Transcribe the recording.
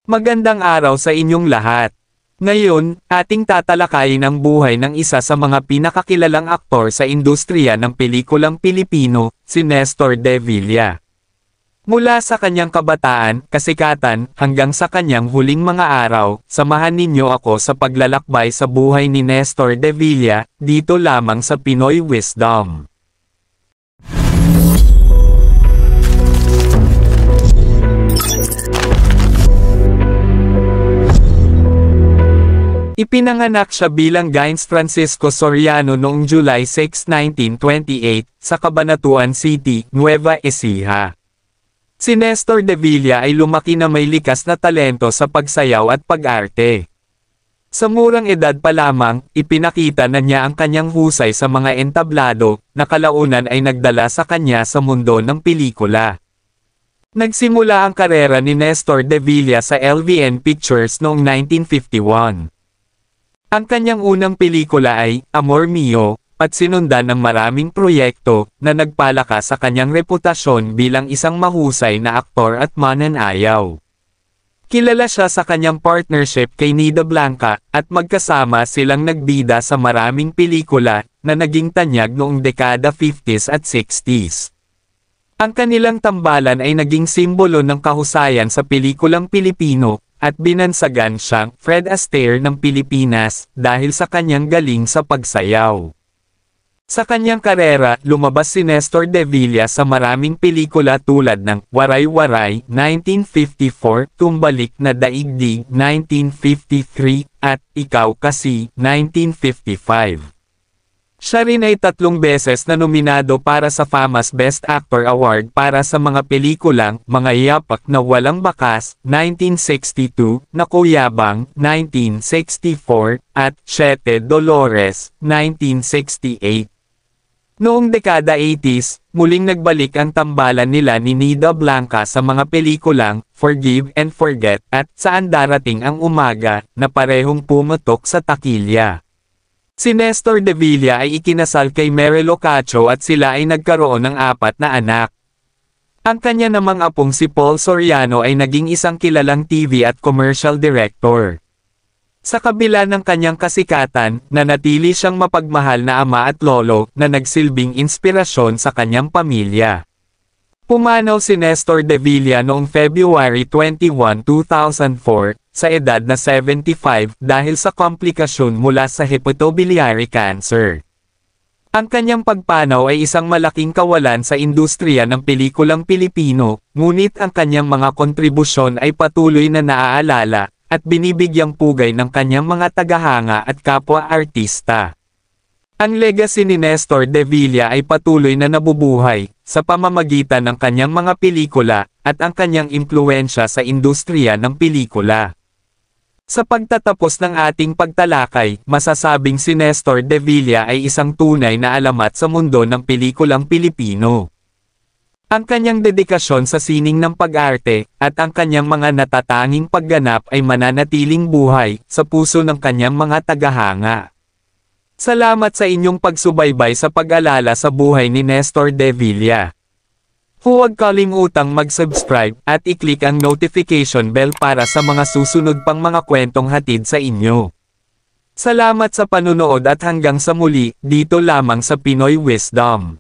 Magandang araw sa inyong lahat. Ngayon, ating tatalakayin ang buhay ng isa sa mga pinakakilalang aktor sa industriya ng pelikulang Pilipino, si Nestor De Villa. Mula sa kanyang kabataan, kasikatan, hanggang sa kanyang huling mga araw, samahan ninyo ako sa paglalakbay sa buhay ni Nestor De Villa, dito lamang sa Pinoy Wisdom. Ipinanganak siya bilang Gaines Francisco Soriano noong July 6, 1928, sa Cabanatuan City, Nueva Ecija. Si Nestor De Villa ay lumaki na may likas na talento sa pagsayaw at pag-arte. Sa murang edad pa lamang, ipinakita na niya ang kanyang husay sa mga entablado, na kalaunan ay nagdala sa kanya sa mundo ng pelikula. Nagsimula ang karera ni Nestor De Villa sa LVN Pictures noong 1951. Ang kanyang unang pelikula ay Amor Mio, at sinundan ng maraming proyekto na nagpalakas sa kanyang reputasyon bilang isang mahusay na aktor at mananayaw. Kilala siya sa kanyang partnership kay Nida Blanca, at magkasama silang nagbida sa maraming pelikula na naging tanyag noong dekada 50s at 60s. Ang kanilang tambalan ay naging simbolo ng kahusayan sa pelikulang Pilipino, at binansagan siyang Fred Astaire ng Pilipinas dahil sa kanyang galing sa pagsayaw. Sa kanyang karera, lumabas si Nestor De Villa sa maraming pelikula tulad ng Waray-Waray 1954, Tumbalik na Daigdig 1953, at Ikaw Kasi 1955. Siya rin ay 3 beses na nominado para sa FAMAS Best Actor Award para sa mga pelikulang Mga Yapak na Walang Bakas, 1962, Naku Yabang, 1964, at Siete Dolores, 1968. Noong dekada 80s, muling nagbalik ang tambalan nila ni Nida Blanca sa mga pelikulang Forgive and Forget at Saan Darating ang Umaga, na parehong pumutok sa takilya. Si Nestor De Villa ay ikinasal kay Merel Ocacho at sila ay nagkaroon ng 4 na anak. Ang kanya namang apong si Paul Soriano ay naging isang kilalang TV at commercial director. Sa kabila ng kanyang kasikatan, nanatili siyang mapagmahal na ama at lolo na nagsilbing inspirasyon sa kanyang pamilya. Pumanaw si Nestor De Villa noong February 21, 2004, sa edad na 75 dahil sa komplikasyon mula sa hepatobiliary cancer. Ang kanyang pagpanaw ay isang malaking kawalan sa industriya ng pelikulang Pilipino, ngunit ang kanyang mga kontribusyon ay patuloy na naaalala, at binibigyang pugay ng kanyang mga tagahanga at kapwa-artista. Ang legacy ni Nestor De Villa ay patuloy na nabubuhay, sa pamamagitan ng kanyang mga pelikula, at ang kanyang impluwensya sa industriya ng pelikula. Sa pagtatapos ng ating pagtalakay, masasabing si Nestor De Villa ay isang tunay na alamat sa mundo ng pelikulang Pilipino. Ang kanyang dedikasyon sa sining ng pag-arte, at ang kanyang mga natatanging pagganap ay mananatiling buhay sa puso ng kanyang mga tagahanga. Salamat sa inyong pagsubaybay sa pag-alala sa buhay ni Nestor De Villa. Huwag kalimutang mag-subscribe at i-click ang notification bell para sa mga susunod pang mga kwentong hatid sa inyo. Salamat sa panunood at hanggang sa muli, dito lamang sa Pinoy Wisdom.